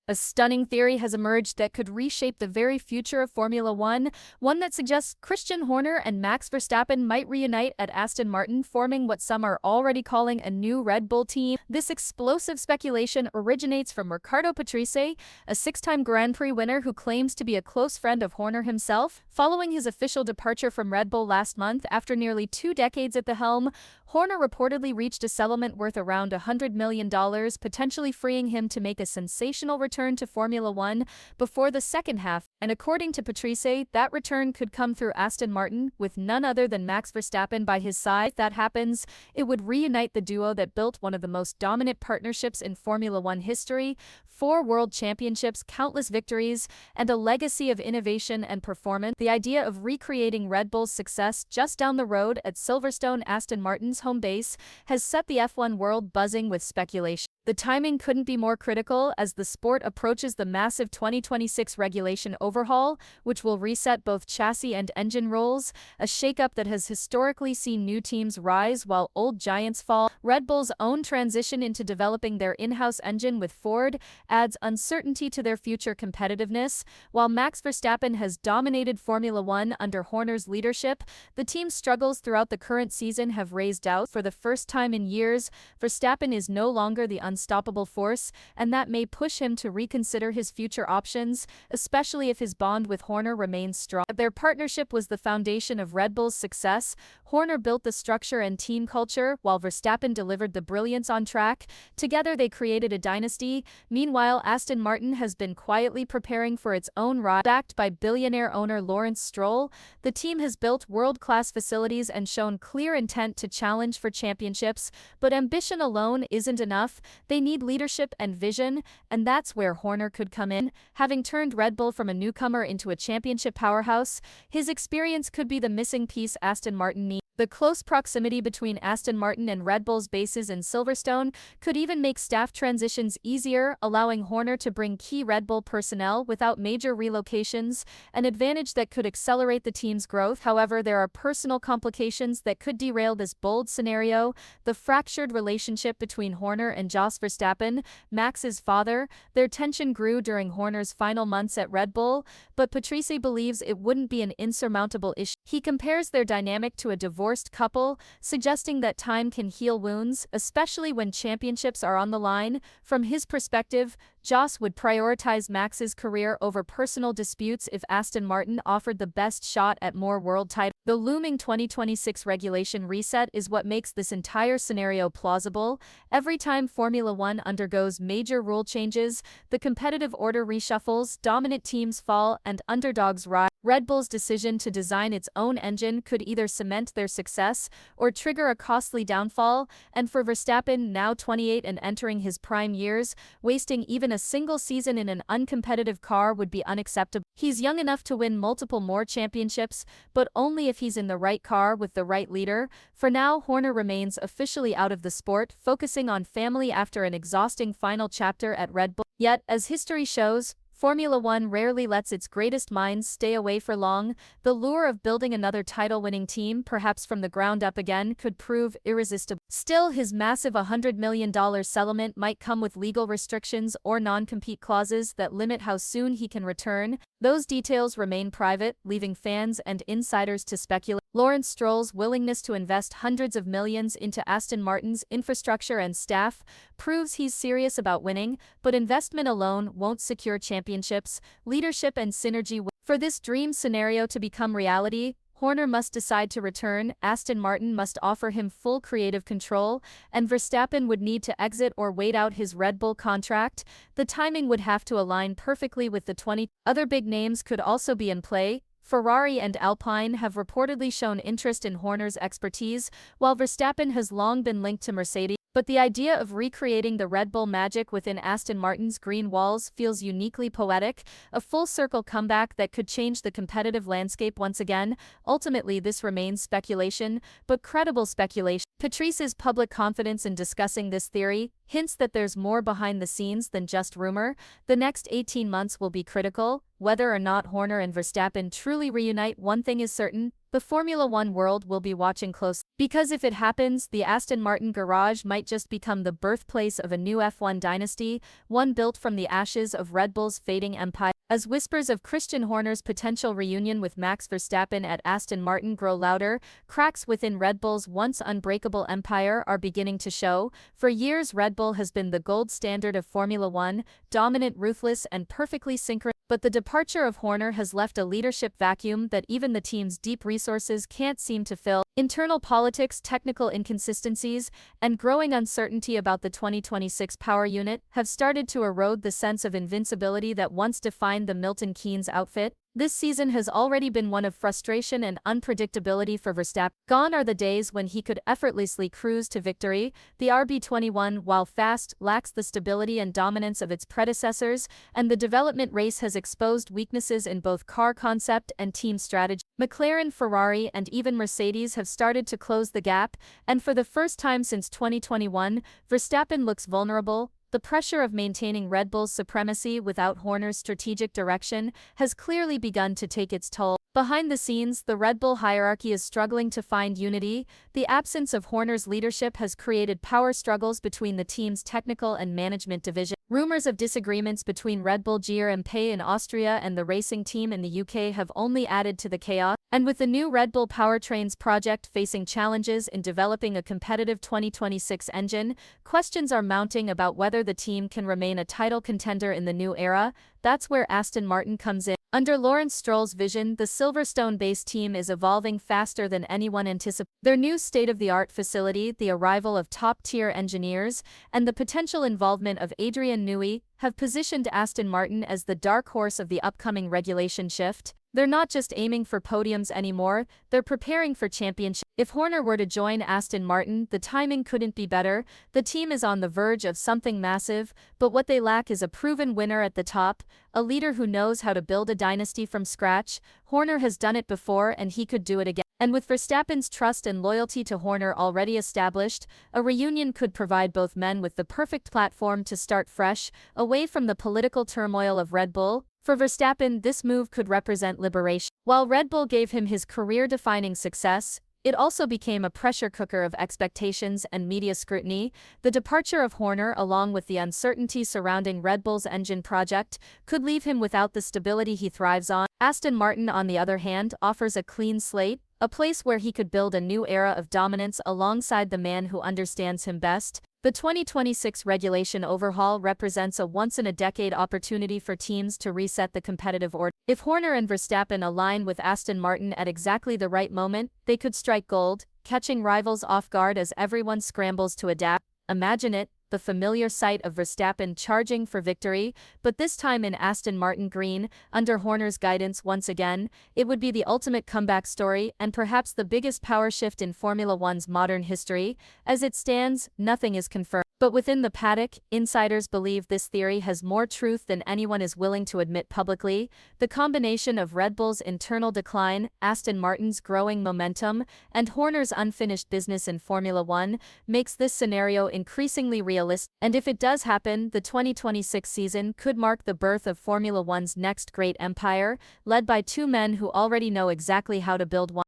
A stunning theory has emerged that could reshape the very future of Formula One, one that suggests Christian Horner and Max Verstappen might reunite at Aston Martin, forming what some are already calling a new Red Bull team. This explosive speculation originates from Riccardo Patrese, a six-time Grand Prix winner who claims to be a close friend of Horner himself. Following his official departure from Red Bull last month after nearly 2 decades at the helm, Horner reportedly reached a settlement worth around $100 million, potentially freeing him to make a sensational return to Formula One before the second half. And according to Patrese, that return could come through Aston Martin, with none other than Max Verstappen by his side. If that happens, it would reunite the duo that built one of the most dominant partnerships in Formula One history: 4 world championships, countless victories, and a legacy of innovation and performance. The idea of recreating Red Bull's success just down the road at Silverstone, Aston Martin's home base, has set the F1 world buzzing with speculation. The timing couldn't be more critical as the sport approaches the massive 2026 regulation overhaul, which will reset both chassis and engine roles, a shakeup that has historically seen new teams rise while old giants fall. Red Bull's own transition into developing their in-house engine with Ford adds uncertainty to their future competitiveness. While Max Verstappen has dominated Formula One under Horner's leadership, the team's struggles throughout the current season have raised doubt. For the first time in years, Verstappen is no longer the unstoppable force, and that may push him to reconsider his future options, especially if his bond with Horner remains strong. Their partnership was the foundation of Red Bull's success. Horner built the structure and team culture, while Verstappen delivered the brilliance on track. Together they created a dynasty. Meanwhile, Aston Martin has been quietly preparing for its own rise. Backed by billionaire owner Lawrence Stroll, the team has built world-class facilities and shown clear intent to challenge for championships, but ambition alone isn't enough. They need leadership and vision, and that's where Horner could come in. Having turned Red Bull from a newcomer into a championship powerhouse, his experience could be the missing piece Aston Martin needs. The close proximity between Aston Martin and Red Bull's bases in Silverstone could even make staff transitions easier, allowing Horner to bring key Red Bull personnel without major relocations, an advantage that could accelerate the team's growth. However, there are personal complications that could derail this bold scenario: the fractured relationship between Horner and Jos Verstappen, Max's father. Their tension grew during Horner's final months at Red Bull, but Patrese believes it wouldn't be an insurmountable issue. He compares their dynamic to a divorced couple, suggesting that time can heal wounds, especially when championships are on the line. From his perspective, Jos would prioritize Max's career over personal disputes if Aston Martin offered the best shot at more world titles. The looming 2026 regulation reset is what makes this entire scenario plausible. Every time Formula One undergoes major rule changes, the competitive order reshuffles, dominant teams fall, and underdogs rise. Red Bull's decision to design its own engine could either cement their success or trigger a costly downfall, and for Verstappen, now 28 and entering his prime years, wasting even a single season in an uncompetitive car would be unacceptable. He's young enough to win multiple more championships, but only if he's in the right car with the right leader. For now, Horner remains officially out of the sport, focusing on family after an exhausting final chapter at Red Bull. Yet, as history shows, Formula One rarely lets its greatest minds stay away for long. The lure of building another title-winning team, perhaps from the ground up again, could prove irresistible. Still, his massive $100 million settlement might come with legal restrictions or non-compete clauses that limit how soon he can return. Those details remain private, leaving fans and insiders to speculate. Lawrence Stroll's willingness to invest hundreds of millions into Aston Martin's infrastructure and staff proves he's serious about winning, but investment alone won't secure championships. Leadership and synergy will. For this dream scenario to become reality, Horner must decide to return, Aston Martin must offer him full creative control, and Verstappen would need to exit or wait out his Red Bull contract. The timing would have to align perfectly with the 20. Other big names could also be in play. Ferrari and Alpine have reportedly shown interest in Horner's expertise, while Verstappen has long been linked to Mercedes. But the idea of recreating the Red Bull magic within Aston Martin's green walls feels uniquely poetic, a full-circle comeback that could change the competitive landscape once again. Ultimately, this remains speculation, but credible speculation. Patrice's public confidence in discussing this theory hints that there's more behind the scenes than just rumor. The next 18 months will be critical. Whether or not Horner and Verstappen truly reunite, one thing is certain: the Formula One world will be watching closely. Because if it happens, the Aston Martin garage might just become the birthplace of a new F1 dynasty, one built from the ashes of Red Bull's fading empire. As whispers of Christian Horner's potential reunion with Max Verstappen at Aston Martin grow louder, cracks within Red Bull's once unbreakable empire are beginning to show. For years, Red Bull has been the gold standard of Formula One, dominant, ruthless, and perfectly synchronized. But the departure of Horner has left a leadership vacuum that even the team's deep resources can't seem to fill. Internal politics, technical inconsistencies, and growing uncertainty about the 2026 power unit have started to erode the sense of invincibility that once defined the Milton Keynes outfit. This season has already been one of frustration and unpredictability for Verstappen. Gone are the days when he could effortlessly cruise to victory. The RB21, while fast, lacks the stability and dominance of its predecessors, and the development race has exposed weaknesses in both car concept and team strategy. McLaren, Ferrari, and even Mercedes have started to close the gap, and for the first time since 2021, Verstappen looks vulnerable. The pressure of maintaining Red Bull's supremacy without Horner's strategic direction has clearly begun to take its toll. Behind the scenes, the Red Bull hierarchy is struggling to find unity. The absence of Horner's leadership has created power struggles between the team's technical and management division. Rumors of disagreements between Red Bull GmbH in Austria and the racing team in the UK have only added to the chaos. And with the new Red Bull Powertrains project facing challenges in developing a competitive 2026 engine, questions are mounting about whether the team can remain a title contender in the new era. That's where Aston Martin comes in. Under Lawrence Stroll's vision, the Silverstone-based team is evolving faster than anyone anticipated. Their new state-of-the-art facility, the arrival of top-tier engineers, and the potential involvement of Adrian Newey have positioned Aston Martin as the dark horse of the upcoming regulation shift. They're not just aiming for podiums anymore, they're preparing for championship. If Horner were to join Aston Martin, the timing couldn't be better. The team is on the verge of something massive, but what they lack is a proven winner at the top, a leader who knows how to build a dynasty from scratch. Horner has done it before and he could do it again. And with Verstappen's trust and loyalty to Horner already established, a reunion could provide both men with the perfect platform to start fresh, away from the political turmoil of Red Bull. For Verstappen, this move could represent liberation. While Red Bull gave him his career-defining success, it also became a pressure cooker of expectations and media scrutiny. The departure of Horner, along with the uncertainty surrounding Red Bull's engine project, could leave him without the stability he thrives on. Aston Martin, on the other hand, offers a clean slate, a place where he could build a new era of dominance alongside the man who understands him best. The 2026 regulation overhaul represents a once-in-a-decade opportunity for teams to reset the competitive order. If Horner and Verstappen align with Aston Martin at exactly the right moment, they could strike gold, catching rivals off guard as everyone scrambles to adapt. Imagine it, the familiar sight of Verstappen charging for victory, but this time in Aston Martin green, under Horner's guidance once again. It would be the ultimate comeback story and perhaps the biggest power shift in Formula One's modern history. As it stands, nothing is confirmed. But within the paddock, insiders believe this theory has more truth than anyone is willing to admit publicly. The combination of Red Bull's internal decline, Aston Martin's growing momentum, and Horner's unfinished business in Formula One makes this scenario increasingly realistic. And if it does happen, the 2026 season could mark the birth of Formula One's next great empire, led by two men who already know exactly how to build one.